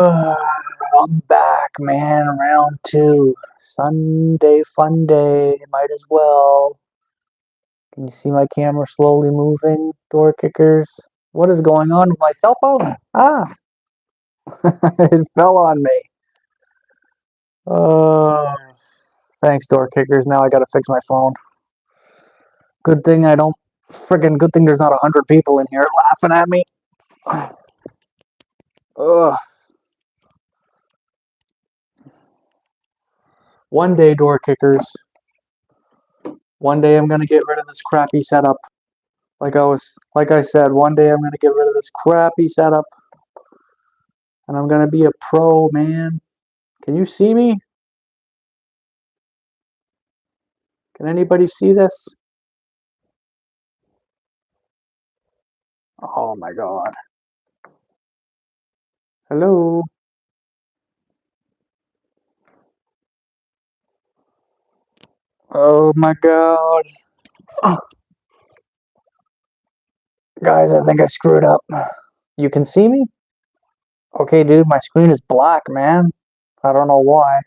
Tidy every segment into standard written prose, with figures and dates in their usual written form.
Uh, I'm back, man. Round two. Sunday fun day. Might as well. Can you see my camera slowly moving? Door kickers. What is going on with my cell phone? Ah, it fell on me. Uh, Thanks, door kickers. Now I gotta fix my phone. Good thing I don't. Friggin' good thing there's not 100 people in here laughing at me. Ugh. One day, door kickers. One day I'm gonna get rid of this crappy setup. Like I said, one day I'm gonna get rid of this crappy setup, and I'm gonna be a pro, man. Can you see me? Can anybody see this? Oh my god. Hello? Oh my god. Guys, I think I screwed up. You can see me? Okay, dude, my screen is black, man. I don't know why.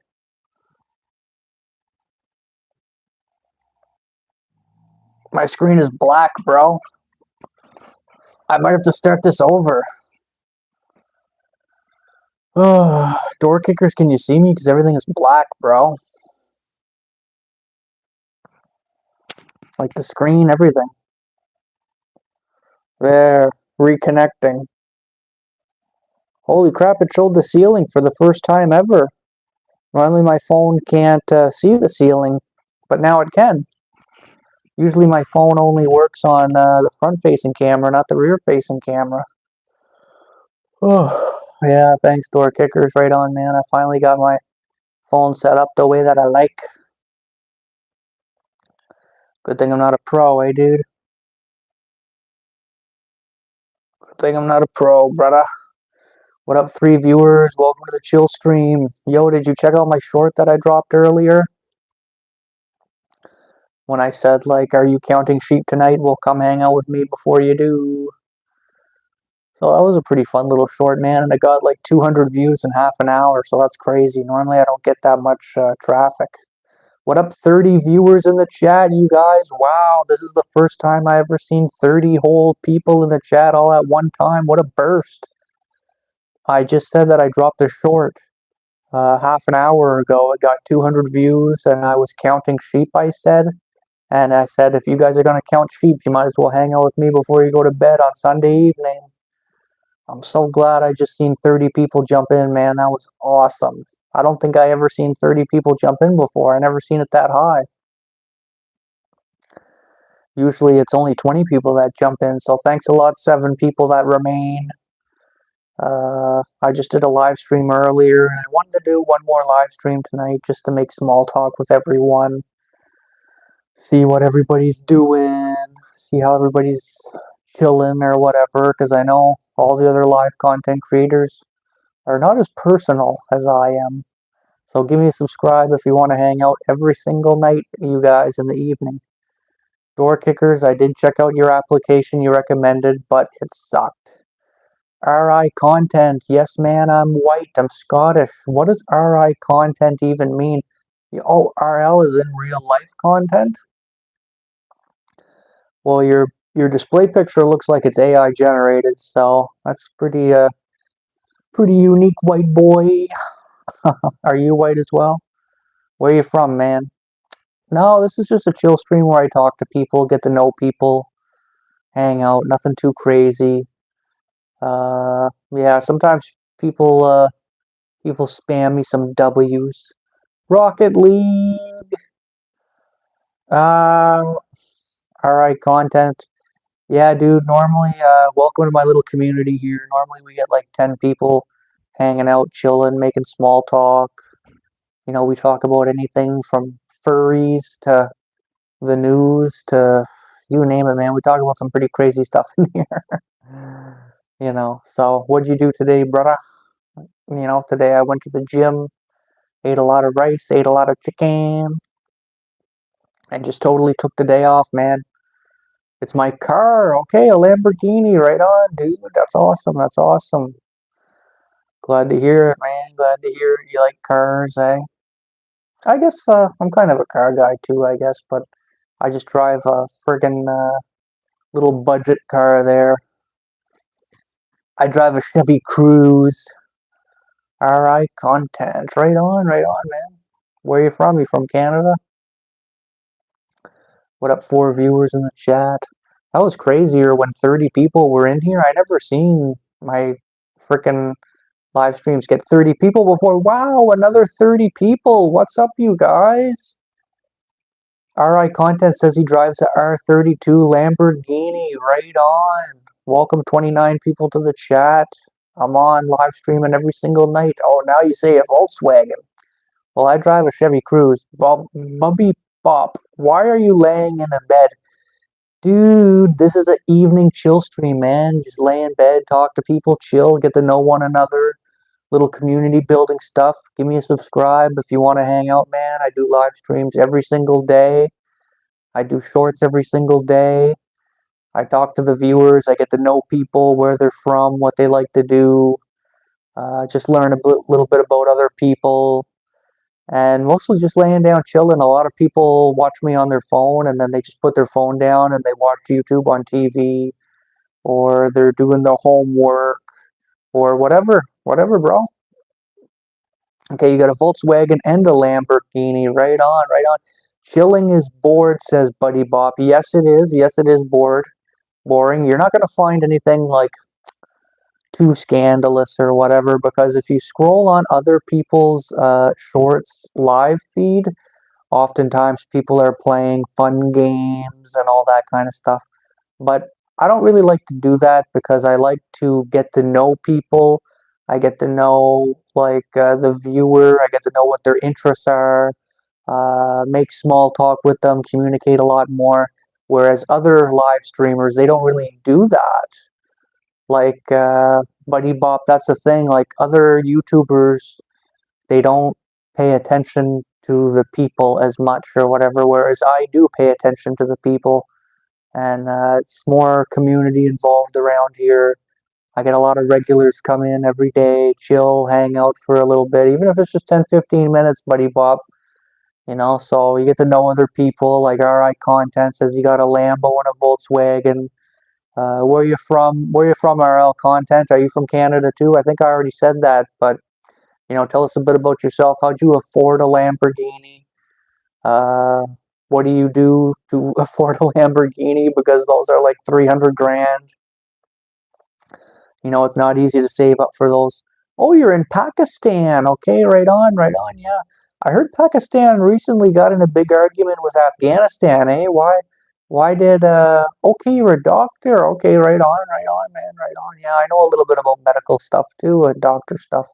My screen is black, bro. I might have to start this over. Door kickers, can you see me? Because everything is black, bro. Like the screen, everything. There, reconnecting. Holy crap, it showed the ceiling for the first time ever. Normally my phone can't see the ceiling, but now it can. Usually my phone only works on the front-facing camera, not the rear-facing camera. Oh, yeah, thanks, door kickers. Right on, man. I finally got my phone set up the way that I like. Good thing I'm not a pro, eh, dude? Good thing I'm not a pro, brother. What up, 3 viewers? Welcome to the Chillstream. Yo, did you check out my short that I dropped earlier? When I said, like, are you counting sheep tonight? Well, come hang out with me before you do. So that was a pretty fun little short, man, and it got like 200 views in half an hour, so that's crazy. Normally I don't get that much traffic. What up, 30 viewers in the chat, you guys? Wow, this is the first time I ever seen 30 whole people in the chat all at one time. What a burst. I just said that I dropped a short half an hour ago. It got 200 views, and I was counting sheep, I said. And I said, if you guys are going to count sheep, you might as well hang out with me before you go to bed on Sunday evening. I'm so glad I just seen 30 people jump in, man. That was awesome. I don't think I ever seen 30 people jump in before. I never seen it that high. Usually it's only 20 people that jump in, so thanks a lot, 7 people that remain. I just did a live stream earlier, and I wanted to do one more live stream tonight just to make small talk with everyone. See what everybody's doing. See how everybody's chilling or whatever, because I know all the other live content creators are not as personal as I am. So give me a subscribe if you want to hang out every single night, you guys, in the evening. Door kickers, I did check out your application you recommended, but it sucked. RI content, yes man, I'm white, I'm Scottish. What does RI content even mean? Oh, RL is in real life content? Well, your display picture looks like it's AI generated, so that's pretty unique, white boy. Are you white as well? Where are you from, man? No, this is just a chill stream where I talk to people, get to know people, hang out, nothing too crazy. Yeah, sometimes people spam me some W's. Rocket League. Uh, alright, content. Yeah, dude, normally, welcome to my little community here. Normally we get like 10 people hanging out, chilling, making small talk. You know, we talk about anything from furries to the news to you name it, man. We talk about some pretty crazy stuff in here. You know, so what'd you do today, brother? You know, today I went to the gym, ate a lot of rice, ate a lot of chicken, and just totally took the day off, man. It's my car, okay, a Lamborghini, right on, dude. That's awesome, that's awesome. Glad to hear it, man. Glad to hear it. You like cars, eh? I guess I'm kind of a car guy too, I guess, but I just drive a friggin' little budget car there. I drive a Chevy Cruze. Alright, content. Right on, man. Where you from? You from Canada? What up, 4 viewers in the chat? That was crazier when 30 people were in here. I never seen my frickin' live streams get 30 people before. Wow, another 30 people. What's up, you guys? RI Content says he drives a R32 Lamborghini. Right on. Welcome 29 people to the chat. I'm on live streaming every single night. Oh, now you say a Volkswagen. Well, I drive a Chevy Cruze. Bob, Bubby Bop, why are you laying in a bed? Dude, this is an evening chill stream, man. Just lay in bed, talk to people, chill, get to know one another. Little community building stuff. Give me a subscribe if you want to hang out, man. I do live streams every single day. I do shorts every single day. I talk to the viewers. I get to know people, where they're from, what they like to do. Just learn a little bit about other people. And mostly just laying down chilling. A lot of people watch me on their phone and then they just put their phone down and they watch YouTube on TV, or they're doing their homework or whatever, bro. Okay, you got a Volkswagen and a Lamborghini. Right on, right on. Chilling is bored, says Buddy Bop. Yes, it is. Yes, it is boring. You're not going to find anything like too scandalous or whatever, because if you scroll on other people's shorts live feed, oftentimes people are playing fun games and all that kind of stuff. But I don't really like to do that because I like to get to know people. I get to know like the viewer. I get to know what their interests are. Make small talk with them, communicate a lot more. Whereas other live streamers, they don't really do that. Like Buddy Bop, that's the thing. Like other YouTubers, they don't pay attention to the people as much or whatever, whereas I do pay attention to the people, and it's more community involved around here. I get a lot of regulars come in every day, chill, hang out for a little bit, even if it's just 10, 15 minutes, Buddy Bop, so you get to know other people. Like RI Content says you got a Lambo and a Volkswagen. Where are you from? Where are you from, RL Content? Are you from Canada too? I think I already said that, but tell us a bit about yourself. How'd you afford a Lamborghini? Uh, what do you do to afford a Lamborghini? Because those are like 300 grand. It's not easy to save up for those. Oh, you're in Pakistan. Okay, right on, right on. Yeah. I heard Pakistan recently got in a big argument with Afghanistan, eh? Why did okay, you're a doctor. Okay, right on, man, right on. Yeah, I know a little bit about medical stuff too, and doctor stuff.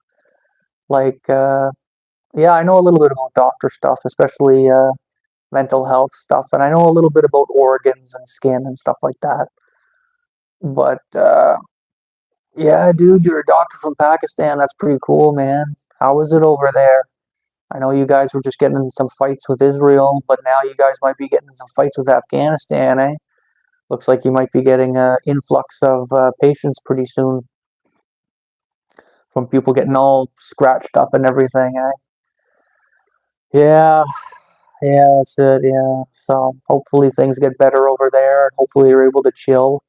Like yeah, I know a little bit about doctor stuff, especially mental health stuff, and I know a little bit about organs and skin and stuff like that. But yeah, dude, you're a doctor from Pakistan. That's pretty cool, man. How is it over there? I know you guys were just getting in some fights with Israel, but now you guys might be getting in some fights with Afghanistan, eh? Looks like you might be getting an influx of patients pretty soon from people getting all scratched up and everything, eh? Yeah, yeah, that's it, yeah. So hopefully things get better over there, and hopefully you're able to chill.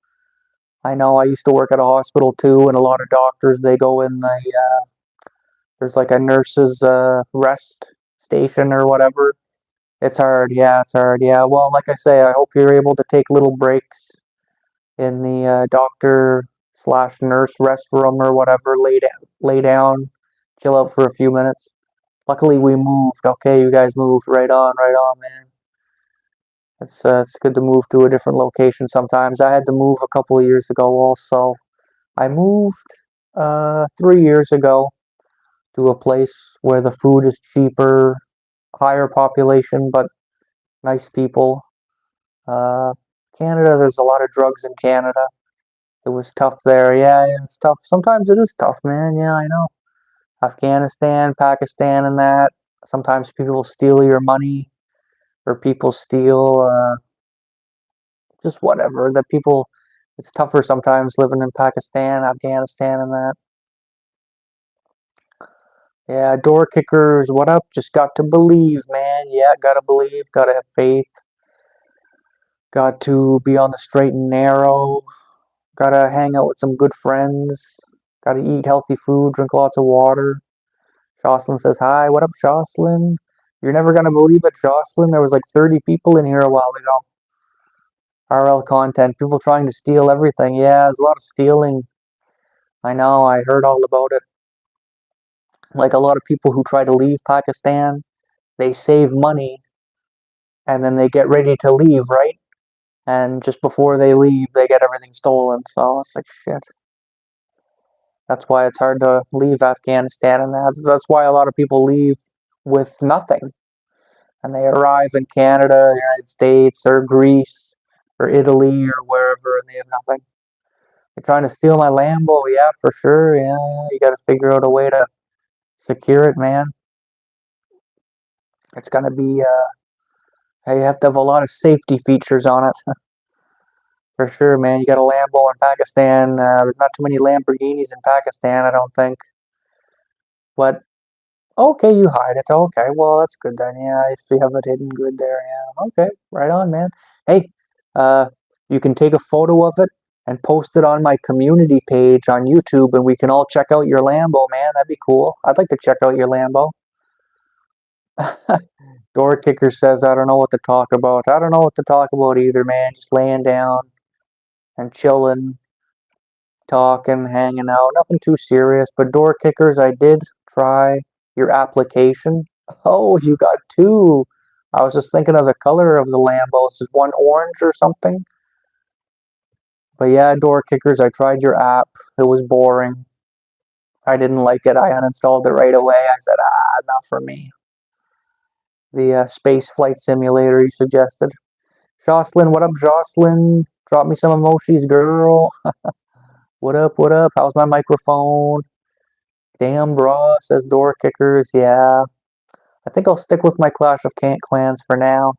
I know I used to work at a hospital too, and a lot of doctors, they go in there's like a nurse's rest station or whatever. It's hard, yeah, it's hard, yeah. Well, like I say, I hope you're able to take little breaks in the doctor slash nurse restroom or whatever. Lay down, chill out for a few minutes. Luckily, we moved. Okay, you guys moved. Right on, man. It's good to move to a different location sometimes. I had to move a couple of years ago also. I moved 3 years ago to a place where the food is cheaper, higher population, but nice people. Uh, Canada, there's a lot of drugs in Canada. It was tough there. Yeah, yeah, it's tough. Sometimes it is tough, man. Yeah, I know. Afghanistan, Pakistan, and that. Sometimes people steal your money, or people steal just whatever. That people, it's tougher sometimes living in Pakistan, Afghanistan, and that. Yeah, door kickers, what up? Just got to believe, man. Yeah, gotta believe, gotta have faith. Got to be on the straight and narrow. Gotta hang out with some good friends. Gotta eat healthy food, drink lots of water. Jocelyn says hi. What up, Jocelyn? You're never gonna believe it, Jocelyn. There was like 30 people in here a while ago. RL content, people trying to steal everything. Yeah, there's a lot of stealing. I know, I heard all about it. Like a lot of people who try to leave Pakistan, they save money and then they get ready to leave, right? And just before they leave, they get everything stolen. So it's like shit. That's why it's hard to leave Afghanistan, and that's why a lot of people leave with nothing, and they arrive in Canada, the United States, or Greece, or Italy, or wherever, and they have nothing. They're trying to steal my Lambo, yeah, for sure. Yeah, you got to figure out a way to secure it, man. It's gonna be you have to have a lot of safety features on it. For sure, man. You got a Lambo in Pakistan. There's not too many Lamborghinis in Pakistan, I don't think. But okay, you hide it. Okay, well that's good then. Yeah, if you have it hidden good there. Yeah. Okay, right on, man. Hey, uh, you can take a photo of it and post it on my community page on YouTube, and we can all check out your Lambo, man. That'd be cool. I'd like to check out your Lambo. Door kicker says, I don't know what to talk about. I don't know what to talk about either, man. Just laying down and chilling, talking, hanging out. Nothing too serious. But door kickers, I did try your application. Oh, you got two. I was just thinking of the color of the Lambos. Is one orange or something? But yeah, door kickers, I tried your app. It was boring. I didn't like it. I uninstalled it right away. I said, not for me. The space flight simulator you suggested. Jocelyn, what up, Jocelyn? Drop me some emojis, girl. What up, what up? How's my microphone? Damn, bro, says door kickers. Yeah. I think I'll stick with my Clash of Clans for now.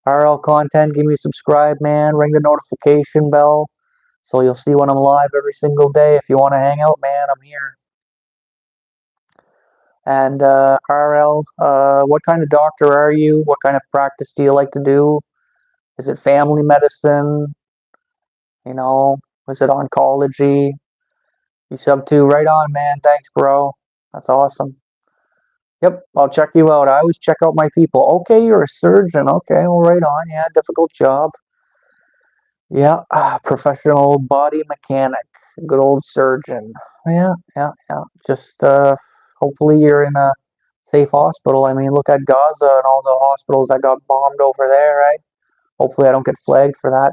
RL content, give me a subscribe, man. Ring the notification bell so you'll see when I'm live every single day. If you want to hang out, man, I'm here. And RL, what kind of doctor are you? What kind of practice do you like to do? Is it family medicine? You know, is it oncology? You sub to right on, man. Thanks, bro. That's awesome. Yep, I'll check you out. I always check out my people. Okay, you're a surgeon. Okay, well, right on. Yeah, difficult job. Yeah, professional body mechanic. Good old surgeon. Yeah, yeah, yeah. Just hopefully you're in a safe hospital. I mean, look at Gaza and all the hospitals that got bombed over there, right? Hopefully I don't get flagged for that.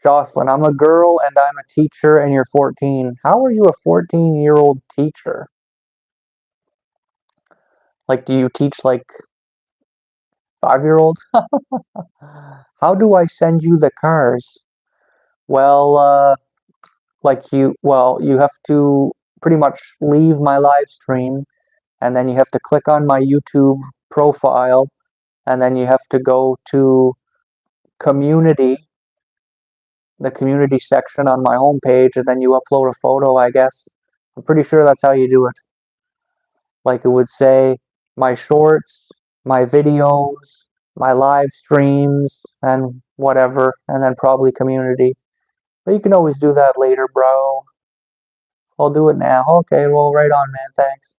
Jocelyn, I'm a girl and I'm a teacher and you're 14. How are you a 14-year-old teacher? Like, do you teach like 5-year-olds? How do I send you the cars? Well, you have to pretty much leave my live stream and then you have to click on my YouTube profile and then you have to go to community, the community section on my homepage, and then you upload a photo, I guess. I'm pretty sure that's how you do it. Like it would say my shorts, my videos, my live streams, and whatever, and then probably community. But you can always do that later, bro. I'll do it now. Okay, well, right on, man. Thanks.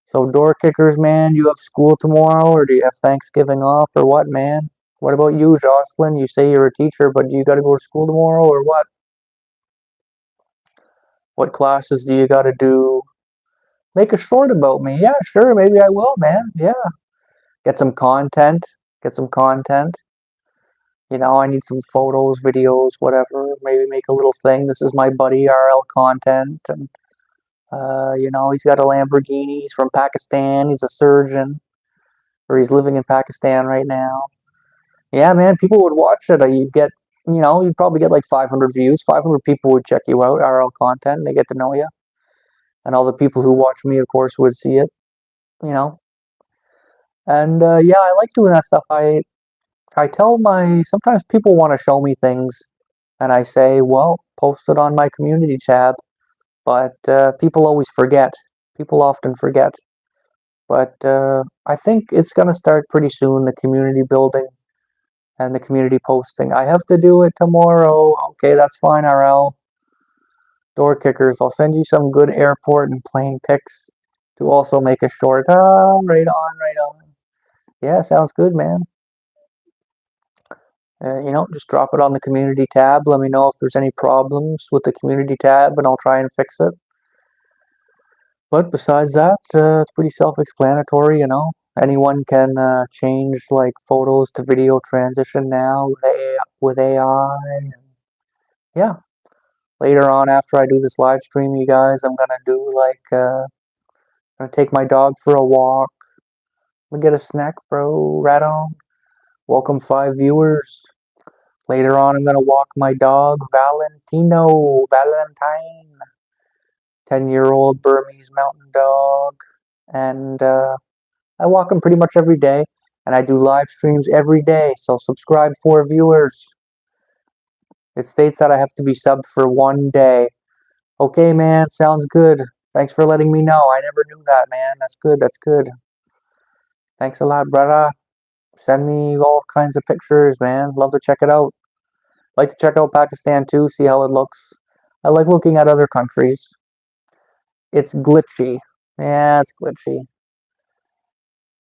So, door kickers, man, you have school tomorrow, or do you have Thanksgiving off, or what, man? What about you, Jocelyn? You say you're a teacher, but do you got to go to school tomorrow, or what? What classes do you got to do? Make a short about me. Yeah, sure, maybe I will, man. Yeah. Get some content. Get some content. You know, I need some photos, videos, whatever. Maybe make a little thing. This is my buddy RL content, and you know, he's got a Lamborghini. He's from Pakistan. He's a surgeon, or he's living in Pakistan right now. Yeah, man, people would watch it. You'd probably get like 500 views. 500 people would check you out, RL content, and they get to know you. And all the people who watch me, of course, would see it. You know, and yeah, I like doing that stuff. I tell sometimes people want to show me things, and I say, well, post it on my community tab. But people always forget. People often forget. But I think it's gonna start pretty soon, the community building and the community posting. I have to do it tomorrow. Okay, that's fine, RL. Door kickers. I'll send you some good airport and plane pics to also make a short. Right on, right on. Yeah, sounds good, man. Just drop it on the community tab. Let me know if there's any problems with the community tab, and I'll try and fix it. But besides that, it's pretty self-explanatory. Anyone can change like photos to video transition now with AI. Yeah. Later on, after I do this live stream, you guys, I'm gonna do like gonna take my dog for a walk. We get a snack, bro. Right on. Welcome 5 viewers. Later on, I'm gonna walk my dog, Valentine, 10-year-old Burmese mountain dog, and I walk him pretty much every day, and I do live streams every day. So subscribe for viewers. It states that I have to be subbed for 1 day. Okay, man, sounds good. Thanks for letting me know. I never knew that, man. That's good. That's good. Thanks a lot, brother. Send me all kinds of pictures, man. Love to check it out. Like to check out Pakistan too, see how it looks. I like looking at other countries. It's glitchy. Yeah, it's glitchy.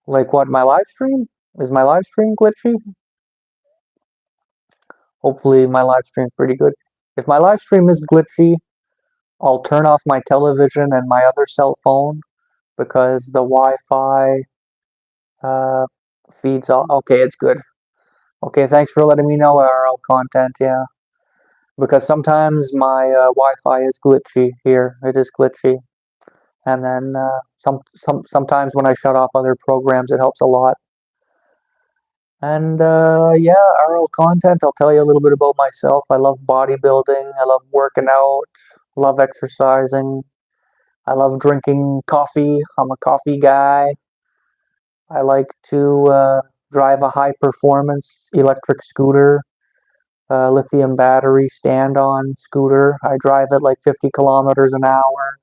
Like what, my live stream? Is my live stream glitchy? Hopefully my live stream's pretty good. If my live stream is glitchy, I'll turn off my television and my other cell phone because the Wi-Fi uh, feeds all. Okay, it's good. Okay, thanks for letting me know, RL content, yeah. Because sometimes my Wi-Fi is glitchy here. It is glitchy. And then sometimes when I shut off other programs, it helps a lot. And yeah, RL content, I'll tell you a little bit about myself. I love bodybuilding. I love working out. Love exercising. I love drinking coffee. I'm a coffee guy. I like to drive a high-performance electric scooter, lithium battery stand-on scooter. I drive at like 50 kilometers an hour.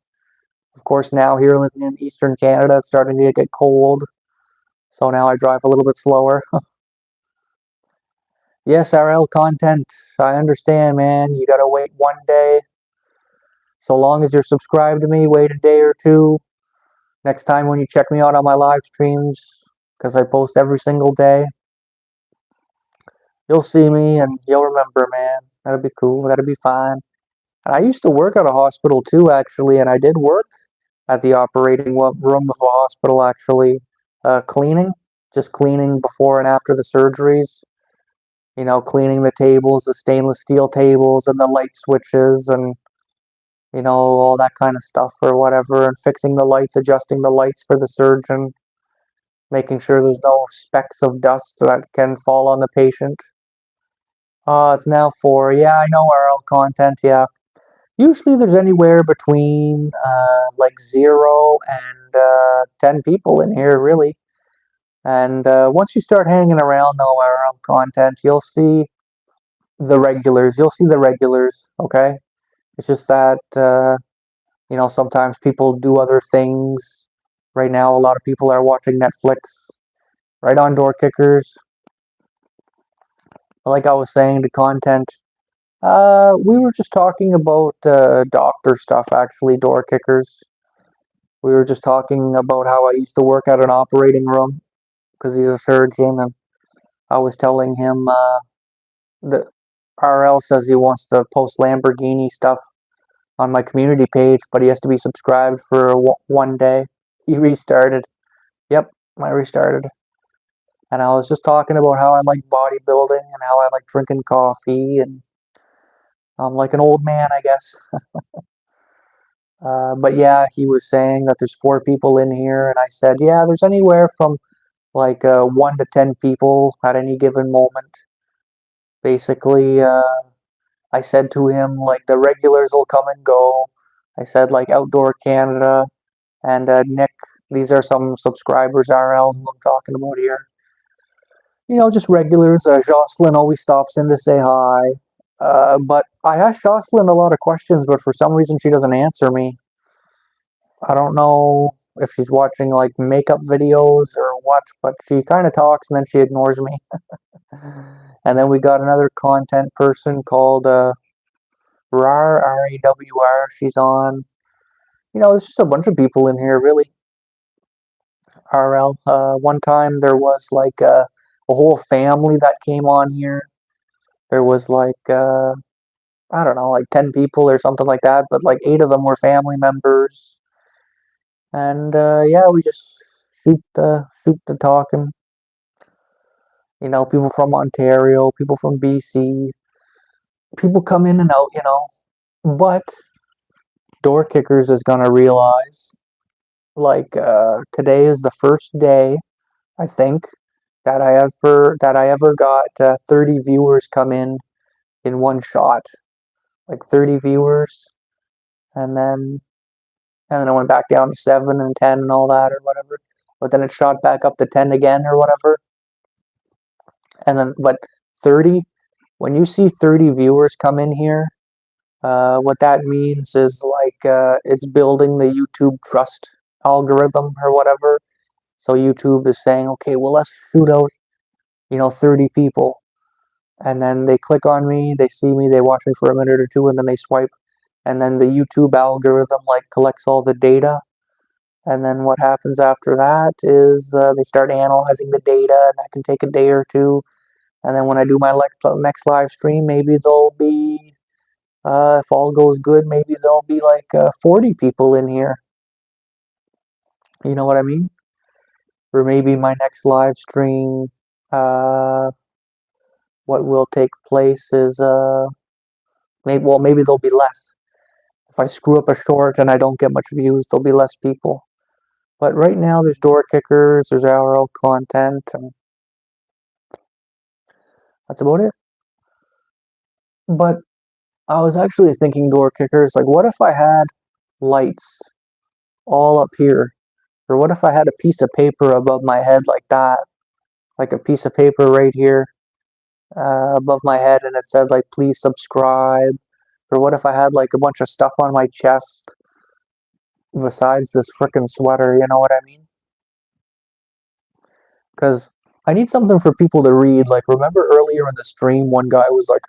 Of course, now here living in Eastern Canada, it's starting to get cold. So now I drive a little bit slower. Yes, RL content. I understand, man. You gotta wait 1 day. So long as you're subscribed to me, wait a day or two. Next time when you check me out on my live streams, because I post every single day, you'll see me and you'll remember, man. That'll be cool. That'll be fine. And I used to work at a hospital too, actually, and I did work at the operating room of a hospital, actually, cleaning, just cleaning before and after the surgeries. Cleaning the tables, the stainless steel tables, and the light switches, and all that kind of stuff or whatever, and fixing the lights, adjusting the lights for the surgeon, making sure there's no specks of dust that can fall on the patient. It's now 4. Yeah, I know RL content, yeah. Usually there's anywhere between like 0 and 10 people in here, really. And once you start hanging around, though, RL content, you'll see the regulars. You'll see the regulars, okay? It's just that, sometimes people do other things. Right now, a lot of people are watching Netflix. Right on, door kickers. Like I was saying, the content. We were just talking about doctor stuff, actually, door kickers. We were just talking about how I used to work at an operating room because he's a surgeon, and I was telling him the RL says he wants to post Lamborghini stuff on my community page, but he has to be subscribed for 1 day. He restarted. Yep, I restarted. And I was just talking about how I like bodybuilding and how I like drinking coffee, and I'm like an old man, I guess. But yeah, he was saying that there's 4 people in here, and I said, yeah, there's anywhere from like 1 to 10 people at any given moment. Basically, I said to him, like, the regulars will come and go. I said, like, Outdoor Canada and Nick, these are some subscribers, RL, who I'm talking about here. Just regulars. Jocelyn always stops in to say hi. But I asked Jocelyn a lot of questions, but for some reason she doesn't answer me. I don't know if she's watching like makeup videos or what, but she kind of talks and then she ignores me. And then we got another content person called RAR, RAWR. She's on. There's just a bunch of people in here, really. RL. One time there was like a whole family that came on here. There was like I don't know, like 10 people or something like that, but like 8 of them were family members. And yeah, we just shoot the talking. People from Ontario, people from BC, people come in and out. But door kickers is gonna realize, like, today is the first day, I think, that I ever got 30 viewers come in one shot, like 30 viewers, and then it went back down to 7 and 10 and all that or whatever. But then it shot back up to 10 again or whatever. But 30, when you see 30 viewers come in here, what that means is like it's building the YouTube trust algorithm or whatever. So YouTube is saying, okay, well, let's shoot out, 30 people. And then they click on me, they see me, they watch me for a minute or two, and then they swipe. And then the YouTube algorithm like collects all the data. And then what happens after that is they start analyzing the data, and that can take a day or two. And then when I do my next live stream, maybe there'll be, if all goes good, maybe there'll be like 40 people in here. You know what I mean? Or maybe my next live stream, what will take place is, maybe there'll be less. If I screw up a short and I don't get much views, there'll be less people. But right now, there's door kickers, there's RL content, and that's about it. But I was actually thinking, door kickers, like, what if I had lights all up here? Or what if I had a piece of paper above my head like that? Like a piece of paper right here above my head, and it said, like, please subscribe. Or what if I had, like, a bunch of stuff on my chest besides this frickin' sweater, you know what I mean? Because I need something for people to read. Like, remember earlier in the stream, one guy was like,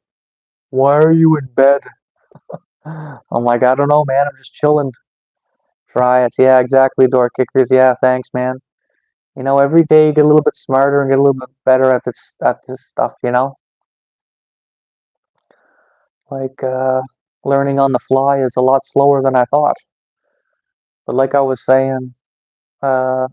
why are you in bed? I'm like, I don't know, man. I'm just chilling. Try it. Yeah, exactly, door kickers. Yeah, thanks, man. Every day you get a little bit smarter and get a little bit better at this stuff, Like, learning on the fly is a lot slower than I thought. But like I was saying, uh,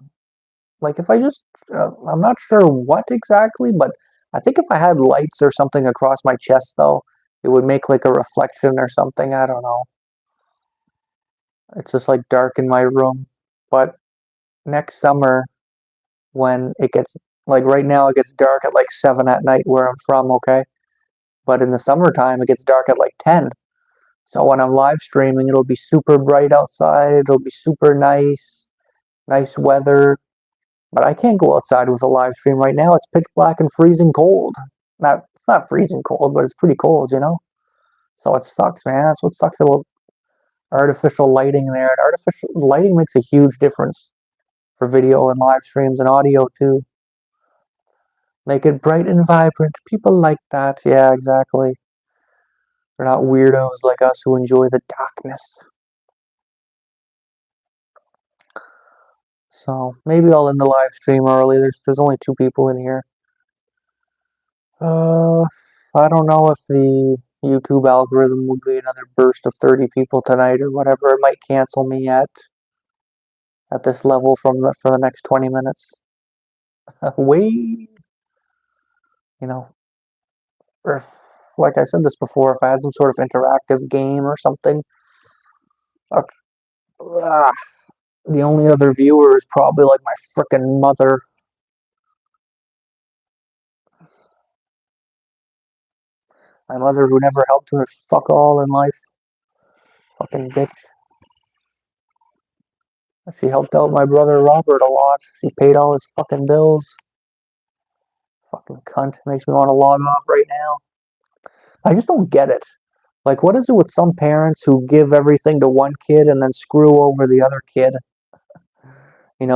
like if I just, I'm not sure what exactly, but I think if I had lights or something across my chest, though, it would make like a reflection or something. I don't know. It's just like dark in my room. But next summer, when it gets, like right now, it gets dark at like 7 at night where I'm from, okay? But in the summertime, it gets dark at like 10. So when I'm live streaming, it'll be super bright outside. It'll be super nice weather. But I can't go outside with a live stream right now. It's pitch black and freezing cold. It's not freezing cold, but it's pretty cold. So it sucks, man. That's what sucks about artificial lighting there. And artificial lighting makes a huge difference for video and live streams and audio too. Make it bright and vibrant. People like that. Yeah, exactly. They're not weirdos like us who enjoy the darkness. So maybe I'll end the live stream early. There's only 2 people in here. I don't know if the YouTube algorithm will be another burst of 30 people tonight or whatever. It might cancel me at this level for the next 20 minutes. Wait, or if, like I said this before, if I had some sort of interactive game or something, the only other viewer is probably like my frickin' mother. My mother who never helped me with fuck all in life. Fucking bitch. She helped out my brother Robert a lot. She paid all his fucking bills. Fucking cunt. Makes me want to log off right now. I just don't get it. Like, what is it with some parents who give everything to one kid and then screw over the other kid?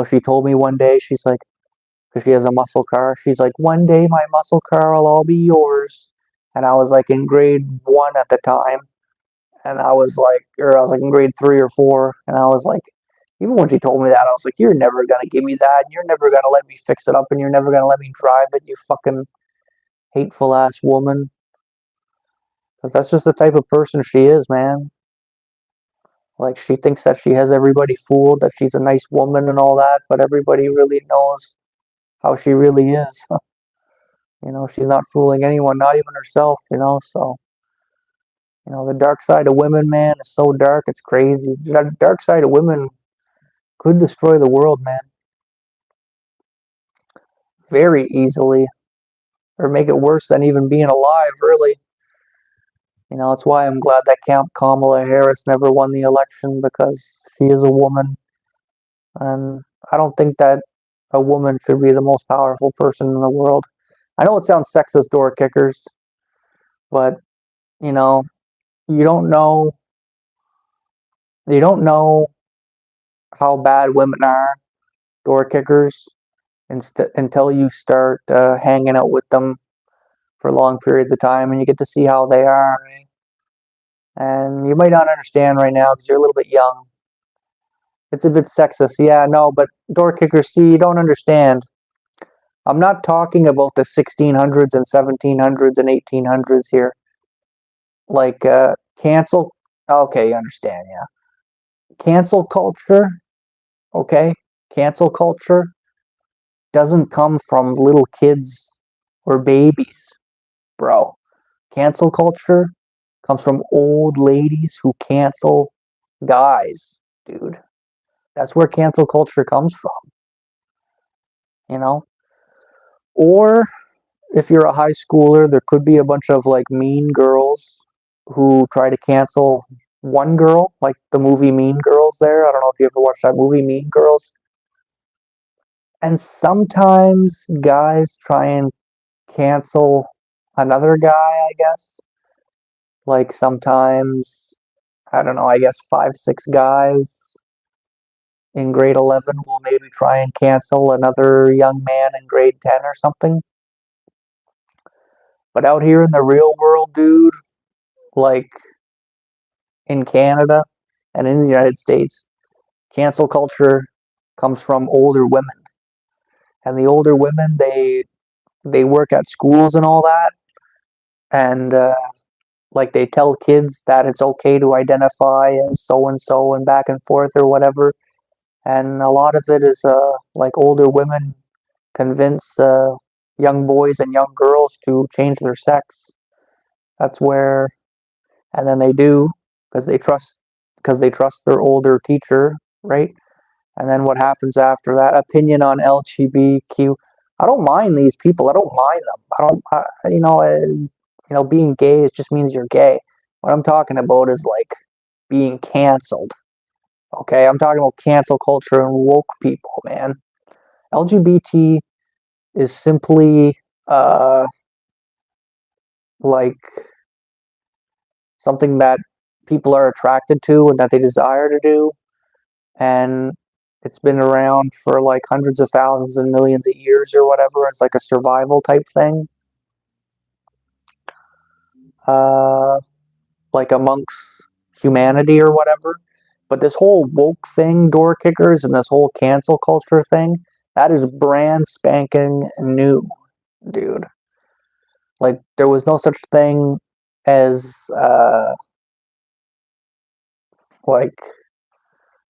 She told me one day, she's like, because she has a muscle car, she's like, one day my muscle car will all be yours. And I was like in grade 1 at the time. And I was like in grade 3 or 4. And I was like, even when she told me that, I was like, you're never going to give me that. And you're never going to let me fix it up. And you're never going to let me drive it, you fucking hateful ass woman. Because that's just the type of person she is, man. Like, she thinks that she has everybody fooled, that she's a nice woman and all that, but everybody really knows how she really is. She's not fooling anyone, not even herself. So, the dark side of women, man, is so dark, it's crazy. The dark side of women could destroy the world, man. Very easily. Or make it worse than even being alive, really. That's why I'm glad that Kamala Harris never won the election, because she is a woman. And I don't think that a woman should be the most powerful person in the world. I know it sounds sexist, door kickers, but, you know, you don't know how bad women are, door kickers, until you start hanging out with them for long periods of time, and you get to see how they are. Right? And you might not understand right now because you're a little bit young. It's a bit sexist, yeah, no, but door kickers, see, you don't understand. I'm not talking about the 1600s and 1700s and 1800s here. Like, cancel, okay, you understand, yeah. Cancel culture, okay? Cancel culture doesn't come from little kids or babies, bro. Cancel culture comes from old ladies who cancel guys, dude. That's where cancel culture comes from, you know? Or if you're a high schooler, there could be a bunch of like mean girls who try to cancel one girl, like the movie Mean Girls there. I don't know if you ever watched that movie, Mean Girls. And sometimes guys try and cancel another guy, I guess. Like sometimes, I don't know, I guess 5, 6 guys in grade 11 will maybe try and cancel another young man in grade 10 or something. But out here in the real world, dude, like in Canada and in the United States, cancel culture comes from older women. And the older women, they work at schools and all that, and like they tell kids that it's okay to identify as so and back and forth or whatever. And a lot of it is like older women convince young boys and young girls to change their sex. That's where, and then they do because they trust their older teacher, right? And then what happens after that? Opinion on LGBTQ. I don't mind these people. I don't mind them. I don't. Being gay it just means you're gay. What I'm talking about is like being canceled. Okay, I'm talking about cancel culture and woke people, man. LGBT is simply like something that people are attracted to and that they desire to do, and it's been around for like hundreds of thousands and millions of years or whatever. It's like a survival type thing. Uh, like amongst humanity or whatever. But this whole woke thing, door kickers, and this whole cancel culture thing, that is brand spanking new, dude. Like, there was no such thing as, like,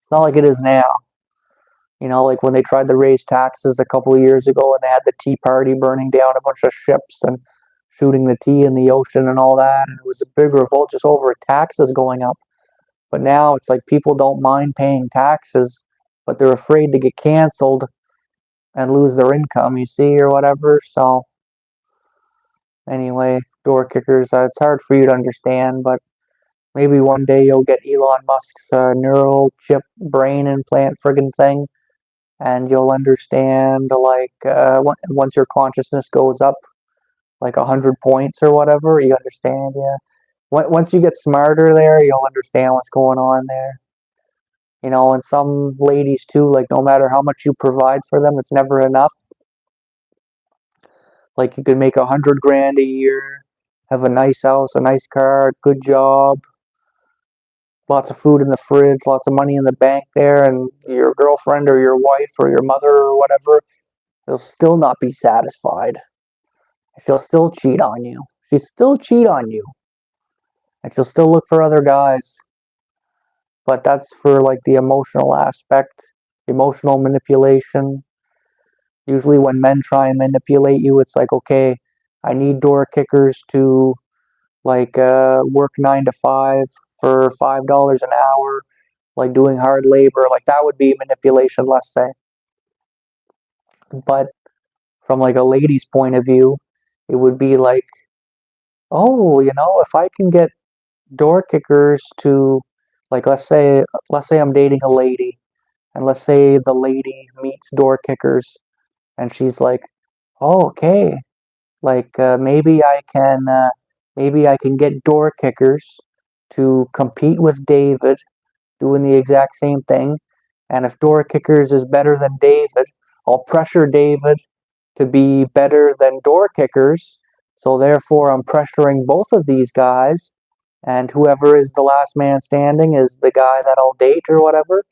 it's not like it is now. Like when they tried to raise taxes a couple of years ago and they had the Tea Party burning down a bunch of ships and shooting the tea in the ocean and all that. And it was a big revolt just over taxes going up. But now it's like people don't mind paying taxes, but they're afraid to get canceled and lose their income, you see, or whatever. So, anyway, door kickers, it's hard for you to understand, but maybe one day you'll get Elon Musk's neural chip brain implant friggin' thing, and you'll understand, like, once your consciousness goes up, like 100 points or whatever, you understand, yeah. Once you get smarter there, you'll understand what's going on there. You know, and some ladies too, like no matter how much you provide for them, it's never enough. Like you could make 100 grand a year, have a nice house, a nice car, good job, lots of food in the fridge, lots of money in the bank there, and your girlfriend or your wife or your mother or whatever, will still not be satisfied. She'll still cheat on you. She'll still cheat on you. And she'll still look for other guys. But that's for like the emotional aspect, emotional manipulation. Usually when men try and manipulate you, it's like, okay, I need door kickers to like work 9 to 5 for $5 an hour, like doing hard labor. Like that would be manipulation, let's say. But from like a lady's point of view, it would be like, oh, you know, if I can get door kickers to, like, let's say I'm dating a lady, and let's say the lady meets door kickers, and she's like, oh, okay, like maybe I can get door kickers to compete with David doing the exact same thing, and if door kickers is better than David, I'll pressure David to be better than door kickers. So therefore, I'm pressuring both of these guys, and whoever is the last man standing is the guy that I'll date or whatever.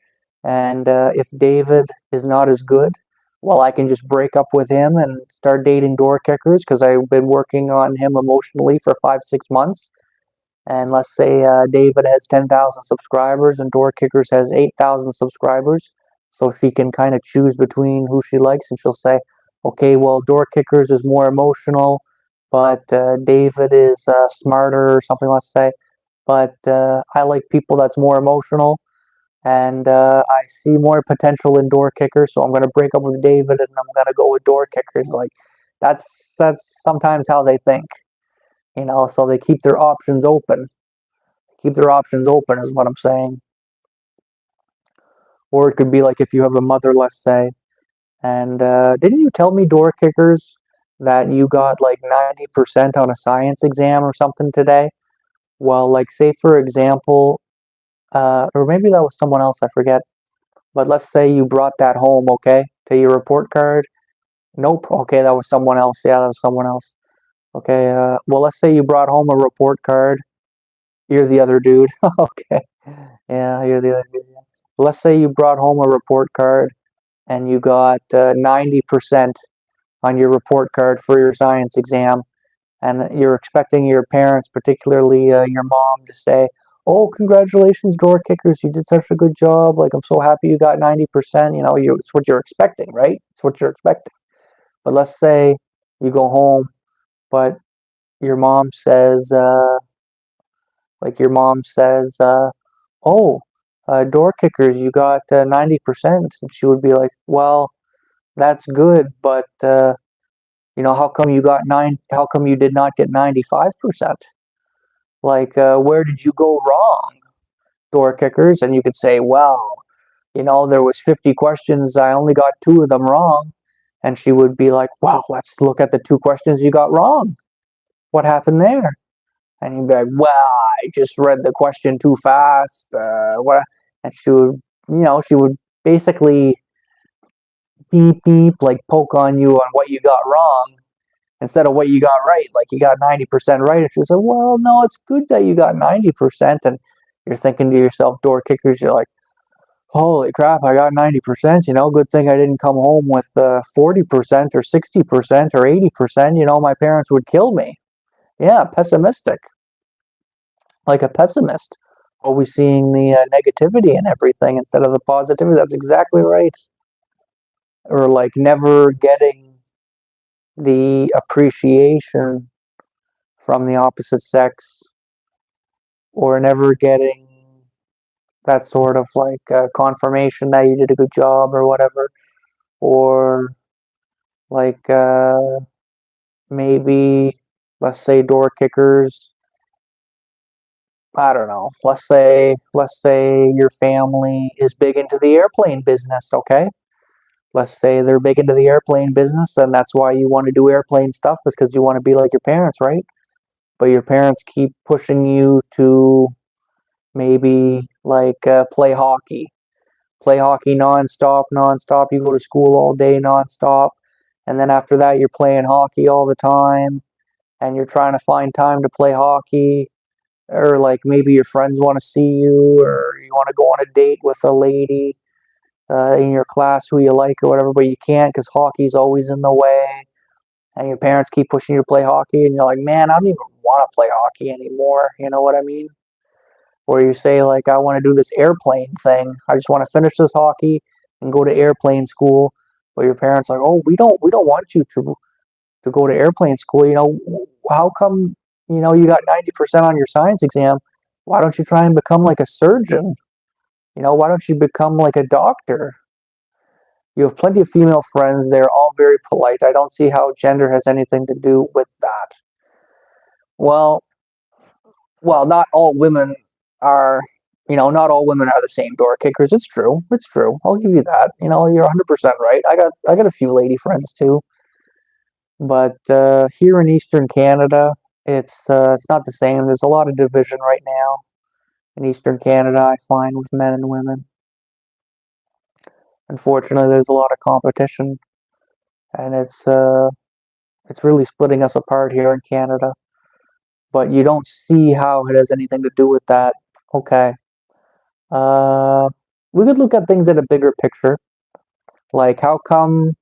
And if David is not as good, well, I can just break up with him and start dating door kickers because I've been working on him emotionally for 5, 6 months. And let's say David has 10,000 subscribers and Door Kickers has 8,000 subscribers. So she can kind of choose between who she likes, and she'll say, okay, well, Door Kickers is more emotional, but David is smarter or something, let's say. But I like people that's more emotional, and I see more potential in Door Kickers, so I'm going to break up with David and I'm going to go with Door Kickers. Like, that's sometimes how they think, you know, so they keep their options open. Keep their options open is what I'm saying. Or it could be like if you have a mother, let's say, and didn't you tell me, Door Kickers, that you got like 90% on a science exam or something today? Well, like say for example, or maybe that was someone else, I forget. But let's say you brought that home, okay, to your report card. Nope. Okay, that was someone else. Yeah, that was someone else. Okay. Well, let's say you brought home a report card. You're the other dude. Okay. Yeah, you're the other dude. Yeah. Let's say you brought home a report card and you got 90% on your report card for your science exam, and you're expecting your parents, particularly your mom, to say, "Oh, congratulations, Door Kickers! You did such a good job! Like, I'm so happy you got 90%." You know, it's what you're expecting, right? It's what you're expecting. But let's say you go home, but your mom says, "Oh, Door Kickers, you got 90%," and she would be like, "Well, that's good, but you know, how come you got nine? How come you did not get 95%? Like, where did you go wrong, Door Kickers?" And you could say, "Well, you know, there was 50 questions. I only got 2 of them wrong." And she would be like, "Well, let's look at the 2 questions you got wrong. What happened there?" And you'd be like, "Well, I just read the question too fast. What?" And she would basically deep, deep, like poke on you on what you got wrong instead of what you got right. Like you got 90% right. And she said, "Well, no, it's good that you got 90%." And you're thinking to yourself, Door Kickers, you're like, holy crap, I got 90%. You know, good thing I didn't come home with 40% or 60% or 80%. You know, my parents would kill me. Yeah, pessimistic. Like a pessimist. Always seeing the negativity in everything instead of the positivity. That's exactly right. Or like never getting the appreciation from the opposite sex, or never getting that sort of like confirmation that you did a good job or whatever, or like maybe, let's say, Door Kickers, I don't know, let's say your family is big into the airplane business, okay? Let's say they're big into the airplane business, and that's why you want to do airplane stuff, is because you want to be like your parents, right? But your parents keep pushing you to maybe like play hockey, play hockey nonstop, nonstop. You go to school all day nonstop. And then after that, you're playing hockey all the time. And you're trying to find time to play hockey. Or like maybe your friends want to see you, or you want to go on a date with a lady in your class who you like or whatever, but you can't because hockey's always in the way. And your parents keep pushing you to play hockey, and you're like, man, I don't even want to play hockey anymore. You know what I mean? Or you say, like, I want to do this airplane thing. I just want to finish this hockey and go to airplane school. But your parents are like, oh, we don't want you to go to airplane school. How come, you got 90% on your science exam? Why don't you try and become like a surgeon? Why don't you become like a doctor? You have plenty of female friends. They're all very polite. I don't see how gender has anything to do with that. Well, not all women are, not all women are the same door kickers. It's true. It's true. I'll give you that. You're 100% right. I got a few lady friends too. But here in Eastern Canada, it's not the same. There's a lot of division right now in Eastern Canada, I find, with men and women. Unfortunately, there's a lot of competition, and it's really splitting us apart here in Canada. But you don't see how it has anything to do with that. Okay. We could look at things at a bigger picture, like how come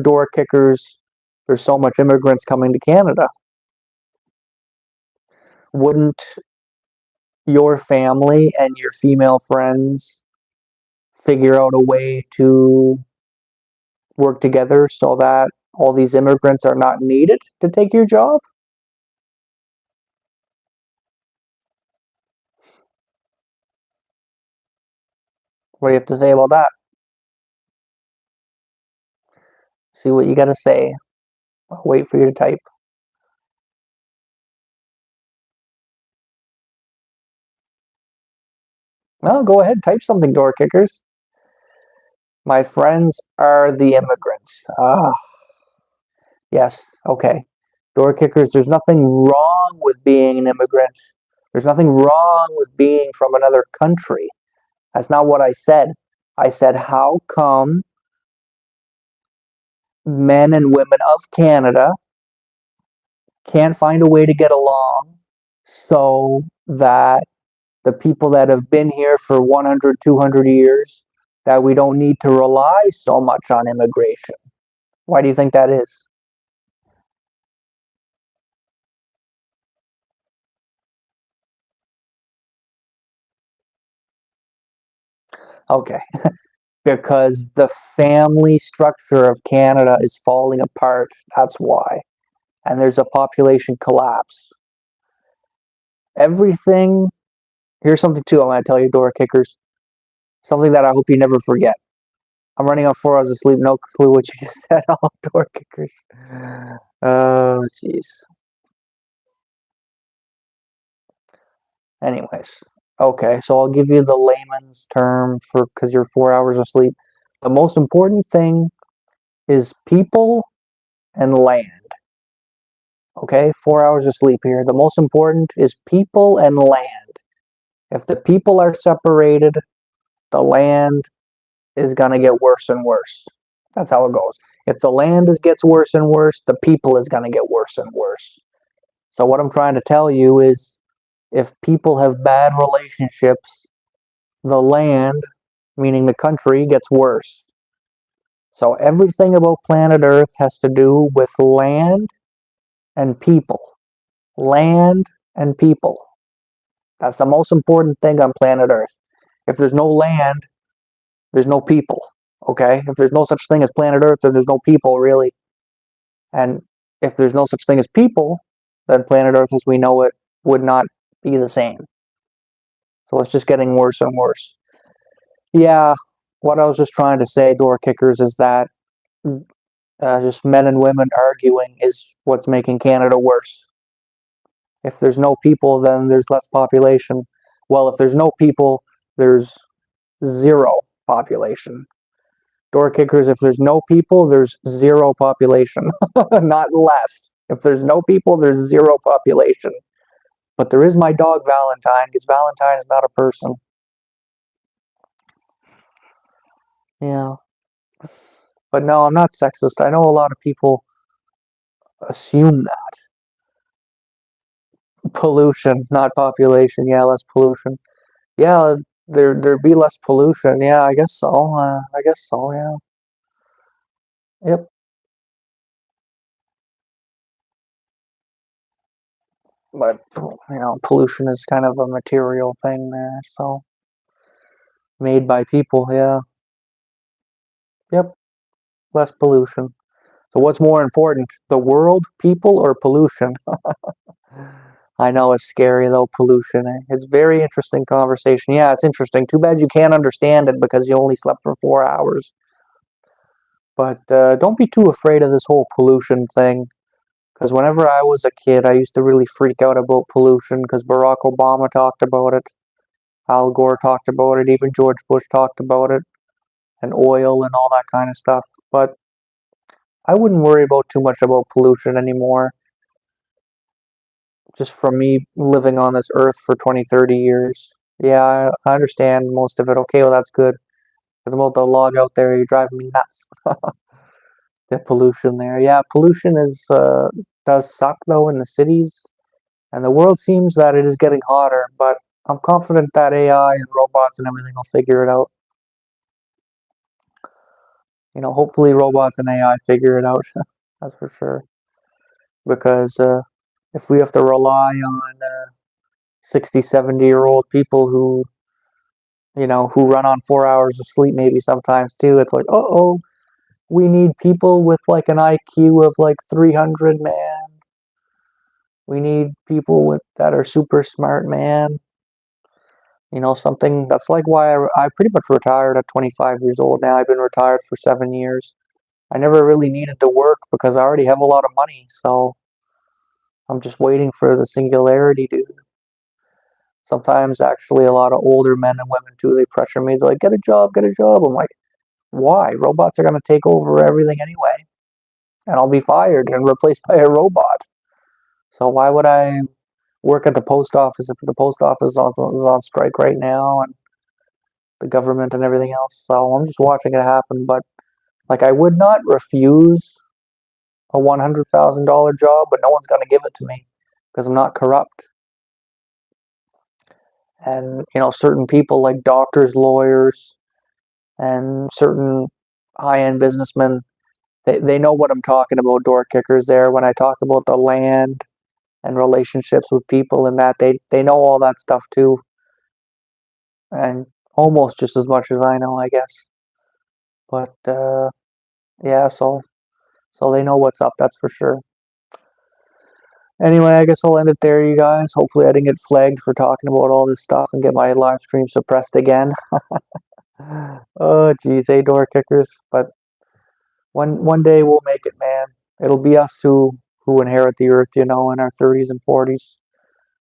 door kickers? There's so much immigrants coming to Canada. Wouldn't your family and your female friends figure out a way to work together so that all these immigrants are not needed to take your job? What do you have to say about that? See what you got to say. I'll wait for you to type. Well, go ahead, type something, door kickers. My friends are the immigrants. Ah, yes, okay. Door kickers, there's nothing wrong with being an immigrant. There's nothing wrong with being from another country. That's not what I said. I said, how come men and women of Canada can't find a way to get along so that the people that have been here for 100, 200 years, that we don't need to rely so much on immigration? Why do you think that is? Okay, because the family structure of Canada is falling apart. That's why. And there's a population collapse. Everything. Here's something too I'm going to tell you, door kickers. Something that I hope you never forget. I'm running on 4 hours of sleep. No clue what you just said. All door kickers. Oh, jeez. Anyways, okay. So I'll give you the layman's term for because you're 4 hours of sleep. The most important thing is people and land. Okay, 4 hours of sleep here. The most important is people and land. If the people are separated, the land is going to get worse and worse. That's how it goes. If the land gets worse and worse, the people is going to get worse and worse. So what I'm trying to tell you is if people have bad relationships, the land, meaning the country, gets worse. So everything about planet Earth has to do with land and people. Land and people. That's the most important thing on planet Earth. If there's no land, there's no people. Okay? If there's no such thing as planet Earth, then there's no people, really. And if there's no such thing as people, then planet Earth as we know it would not be the same. So it's just getting worse and worse. Yeah, what I was just trying to say, door kickers, is that just men and women arguing is what's making Canada worse. If there's no people, then there's less population. Well, if there's no people, there's zero population. Door kickers, if there's no people, there's zero population. Not less. If there's no people, there's zero population. But there is my dog Valentine, because Valentine is not a person. Yeah. But no, I'm not sexist. I know a lot of people assume that. Pollution, not population. Yeah, less pollution. Yeah, there'd be less pollution. Yeah, I guess so. I guess so. Yeah. Yep. But pollution is kind of a material thing there. So made by people. Yeah. Yep. Less pollution. So what's more important, the world, people, or pollution? I know it's scary though, pollution. It's very interesting conversation. Yeah, it's interesting. Too bad you can't understand it because you only slept for 4 hours. But don't be too afraid of this whole pollution thing. Because whenever I was a kid, I used to really freak out about pollution because Barack Obama talked about it, Al Gore talked about it, even George Bush talked about it, and oil and all that kind of stuff. But I wouldn't worry about too much about pollution anymore. Just from me living on this earth for 20, 30 years. Yeah, I understand most of it. Okay, well, that's good. Because about the log out there, you're driving me nuts. The pollution there. Yeah, pollution does suck though in the cities, and the world seems that it is getting hotter. But I'm confident that AI and robots and everything will figure it out. Hopefully robots and AI figure it out. That's for sure. Because if we have to rely on 60, 70-year-old people who run on 4 hours of sleep maybe sometimes too, it's like, oh, we need people with like an IQ of like 300, man. We need people that are super smart, man. Something that's like why I pretty much retired at 25 years old now. I've been retired for 7 years. I never really needed to work because I already have a lot of money, so I'm just waiting for the singularity, dude. Sometimes actually a lot of older men and women too, they pressure me. They're like, get a job, get a job. I'm like, why? Robots are going to take over everything anyway, and I'll be fired and replaced by a robot. So why would I work at the post office if the post office is on strike right now and the government and everything else? So I'm just watching it happen. But like, I would not refuse a $100,000 job, but no one's going to give it to me because I'm not corrupt. And certain people like doctors, lawyers, and certain high-end businessmen, they know what I'm talking about, door kickers there, when I talk about the land and relationships with people and that they know all that stuff too, and almost just as much as I know, I guess. But yeah, so they know what's up, that's for sure. Anyway, I guess I'll end it there, you guys. Hopefully I didn't get flagged for talking about all this stuff and get my live stream suppressed again. Oh geez, door kickers. But one day we'll make it, man. It'll be us who inherit the earth, in our 30s and 40s.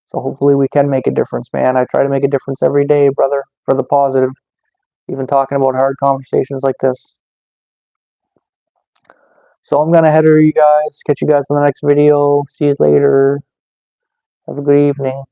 So hopefully we can make a difference, man. I try to make a difference every day, brother, for the positive. Even talking about hard conversations like this. So I'm gonna head her, you guys. Catch you guys in the next video. See you later. Have a good evening.